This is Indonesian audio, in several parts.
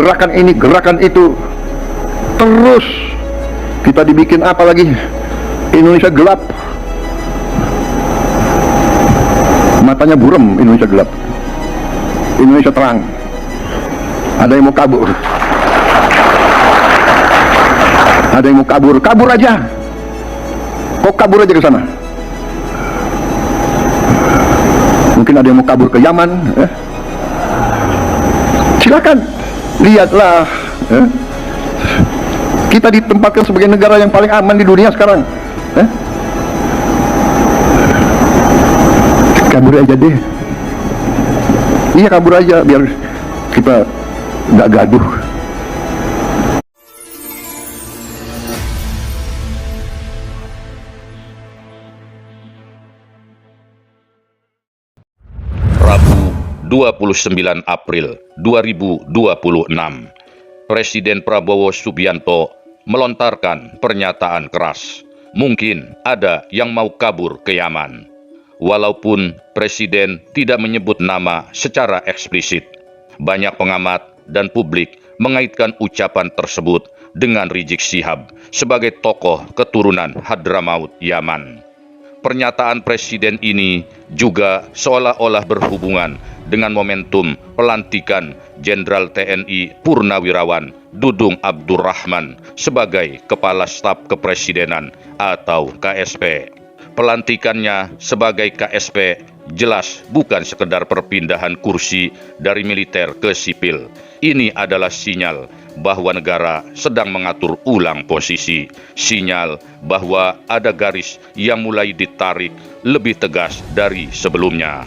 gerakan ini, gerakan itu. Terus kita dibikin apa lagi? Indonesia gelap. Matanya buram, Indonesia gelap. Indonesia terang. Ada yang mau kabur. Ada yang mau kabur, kabur aja. Kok kabur aja ke sana? Mungkin ada yang mau kabur ke Yaman. Silakan, lihatlah. Kita ditempatkan sebagai negara yang paling aman di dunia sekarang. Kabur aja deh. Iya, kabur aja biar kita nggak gaduh. Rabu 29 April 2026, Presiden Prabowo Subianto melontarkan pernyataan keras. Mungkin ada yang mau kabur ke Yaman. Walaupun Presiden tidak menyebut nama secara eksplisit, banyak pengamat dan publik mengaitkan ucapan tersebut dengan Rizik Syihab sebagai tokoh keturunan Hadramaut Yaman. Pernyataan Presiden ini juga seolah-olah berhubungan dengan momentum pelantikan Jenderal TNI Purnawirawan Dudung Abdurrahman sebagai Kepala Staf Kepresidenan atau KSP. Pelantikannya sebagai KSP jelas bukan sekedar perpindahan kursi dari militer ke sipil. Ini adalah sinyal bahwa negara sedang mengatur ulang posisi. Sinyal bahwa ada garis yang mulai ditarik lebih tegas dari sebelumnya.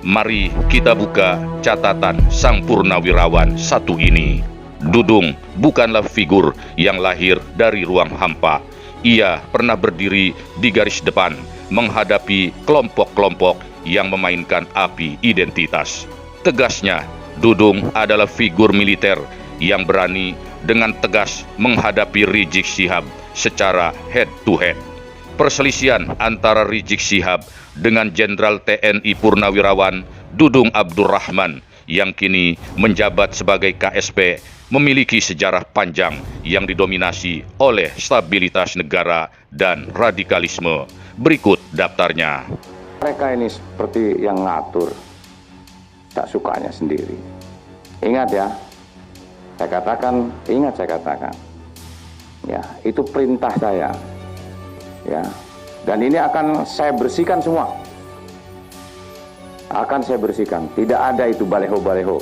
Mari kita buka catatan Sang Purnawirawan satu ini. Dudung bukanlah figur yang lahir dari ruang hampa. Ia pernah berdiri di garis depan menghadapi kelompok-kelompok yang memainkan api identitas. Tegasnya, Dudung adalah figur militer yang berani dengan tegas menghadapi Rizik Syihab secara head to head. Perselisihan antara Rizik Syihab dengan Jenderal TNI Purnawirawan Dudung Abdurrahman yang kini menjabat sebagai KSP memiliki sejarah panjang yang didominasi oleh stabilitas negara dan radikalisme. Berikut daftarnya. Mereka ini seperti yang ngatur, tak sukanya sendiri. Ingat ya, saya katakan, ya, itu perintah saya, ya, dan ini akan saya bersihkan semua, akan saya bersihkan. Tidak ada itu baleho-baleho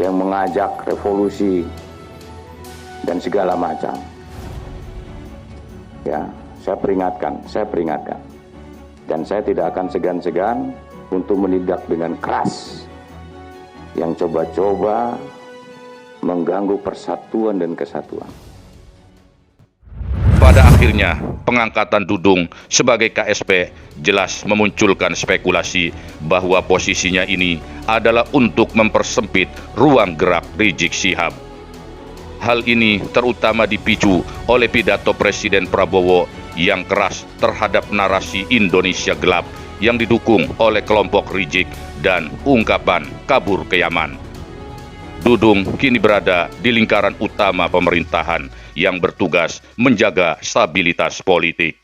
yang mengajak revolusi dan segala macam. Ya, saya peringatkan, dan saya tidak akan segan-segan untuk menindak dengan keras yang coba-coba mengganggu persatuan dan kesatuan. Pada akhirnya, pengangkatan Dudung sebagai KSP jelas memunculkan spekulasi bahwa posisinya ini adalah untuk mempersempit ruang gerak Rizik Syihab. Hal ini terutama dipicu oleh pidato Presiden Prabowo yang keras terhadap narasi Indonesia gelap yang didukung oleh kelompok Rizik dan ungkapan kabur ke Yaman. Dudung kini berada di lingkaran utama pemerintahan yang bertugas menjaga stabilitas politik.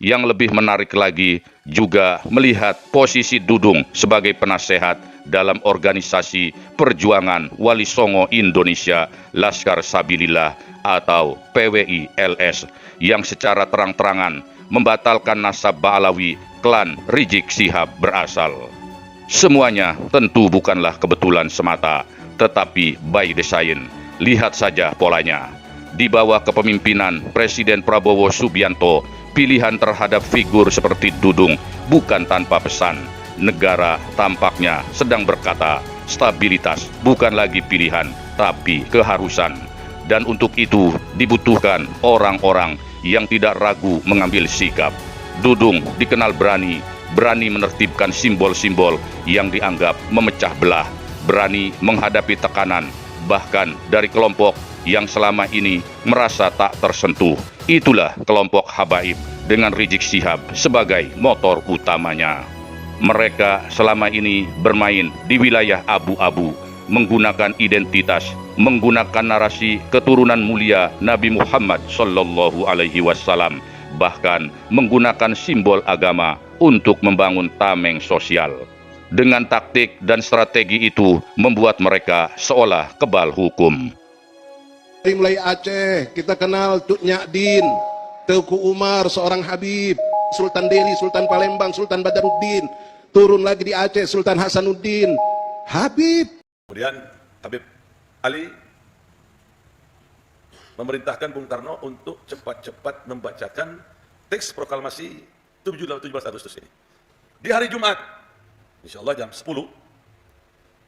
Yang lebih menarik lagi juga melihat posisi Dudung sebagai penasehat dalam organisasi Perjuangan Wali Songo Indonesia Laskar Sabilillah atau PWI-LS yang secara terang-terangan membatalkan nasab Ba'alawi klan Rizik Syihab berasal. Semuanya tentu bukanlah kebetulan semata, tetapi by design. Lihat saja polanya. Di bawah kepemimpinan Presiden Prabowo Subianto, pilihan terhadap figur seperti Dudung bukan tanpa pesan. Negara tampaknya sedang berkata, stabilitas bukan lagi pilihan, tapi keharusan. Dan untuk itu dibutuhkan orang-orang yang tidak ragu mengambil sikap. Dudung dikenal berani menertibkan simbol-simbol yang dianggap memecah belah, berani menghadapi tekanan, bahkan dari kelompok yang selama ini merasa tak tersentuh. Itulah kelompok Habaib dengan Rizik Syihab sebagai motor utamanya. Mereka selama ini bermain di wilayah abu-abu, menggunakan identitas, menggunakan narasi keturunan mulia Nabi Muhammad Sallallahu Alaihi Wasallam, bahkan menggunakan simbol agama untuk membangun tameng sosial. Dengan taktik dan strategi itu membuat mereka seolah kebal hukum. Dari mulai Aceh, kita kenal Tuk Nyakdin, Teuku Umar, seorang Habib, Sultan Delhi, Sultan Palembang, Sultan Badaruddin, turun lagi di Aceh, Sultan Hasanuddin, Habib. Kemudian Habib Ali memerintahkan Bung Karno untuk cepat-cepat membacakan teks proklamasi 17 Agustus ini. Di hari Jumat, insya Allah jam 10.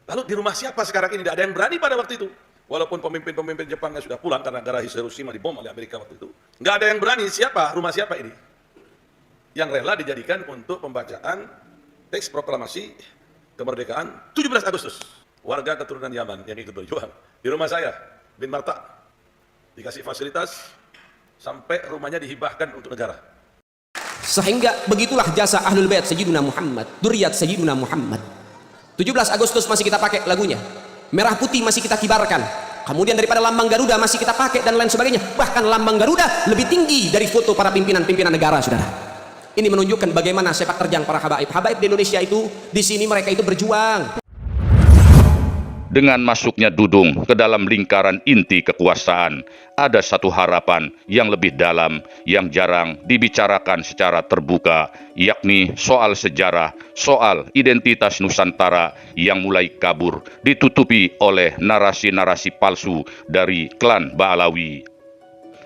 Lalu di rumah siapa sekarang ini? Tidak ada yang berani pada waktu itu. Walaupun pemimpin-pemimpin Jepangnya sudah pulang karena negara Hiroshima dibom oleh Amerika waktu itu. Nggak ada yang berani. Siapa? Rumah siapa ini? Yang rela dijadikan untuk pembacaan teks proklamasi kemerdekaan 17 Agustus. Warga keturunan Yaman yang ikut berjuang. Di rumah saya, bin Marta, dikasih fasilitas sampai rumahnya dihibahkan untuk negara. Sehingga begitulah jasa Ahlul Bait Sayyidina Muhammad, Dzurriyyat Sayyidina Muhammad. 17 Agustus masih kita pakai lagunya. Merah putih masih kita kibarkan. Kemudian daripada lambang Garuda masih kita pakai dan lain sebagainya. Bahkan lambang Garuda lebih tinggi dari foto para pimpinan-pimpinan negara, saudara. Ini menunjukkan bagaimana sepak terjang para habaib. Habaib di Indonesia itu, di sini mereka itu berjuang. Dengan masuknya Dudung ke dalam lingkaran inti kekuasaan, ada satu harapan yang lebih dalam yang jarang dibicarakan secara terbuka, yakni soal sejarah, soal identitas Nusantara yang mulai kabur, ditutupi oleh narasi-narasi palsu dari klan Ba'alawi.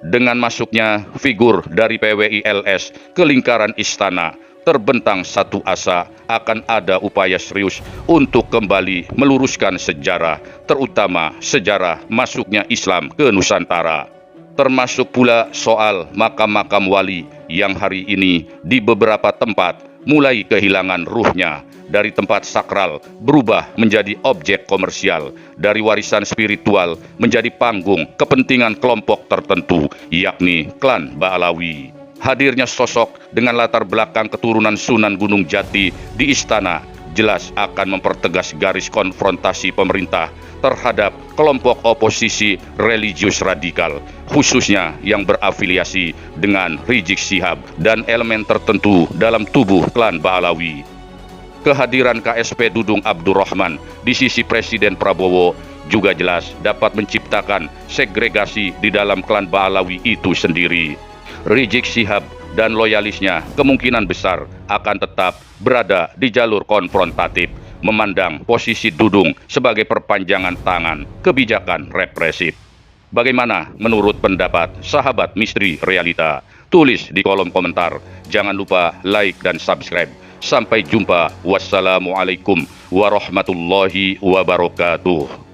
Dengan masuknya figur dari PWILS ke lingkaran istana, terbentang satu asa akan ada upaya serius untuk kembali meluruskan sejarah, terutama sejarah masuknya Islam ke Nusantara. Termasuk pula soal makam-makam wali yang hari ini di beberapa tempat mulai kehilangan ruhnya, dari tempat sakral berubah menjadi objek komersial, dari warisan spiritual menjadi panggung kepentingan kelompok tertentu, yakni klan Ba'alawi. Hadirnya sosok dengan latar belakang keturunan Sunan Gunung Jati di istana jelas akan mempertegas garis konfrontasi pemerintah terhadap kelompok oposisi religius radikal, khususnya yang berafiliasi dengan Rizik Syihab dan elemen tertentu dalam tubuh klan Ba'alawi. Kehadiran KSP Dudung Abdurrahman di sisi Presiden Prabowo juga jelas dapat menciptakan segregasi di dalam klan Ba'alawi itu sendiri. Rizik Syihab dan loyalisnya kemungkinan besar akan tetap berada di jalur konfrontatif, memandang posisi Dudung sebagai perpanjangan tangan kebijakan represif. Bagaimana menurut pendapat sahabat Misteri Realita? Tulis di kolom komentar. Jangan lupa like dan subscribe. Sampai jumpa. Wassalamualaikum warahmatullahi wabarakatuh.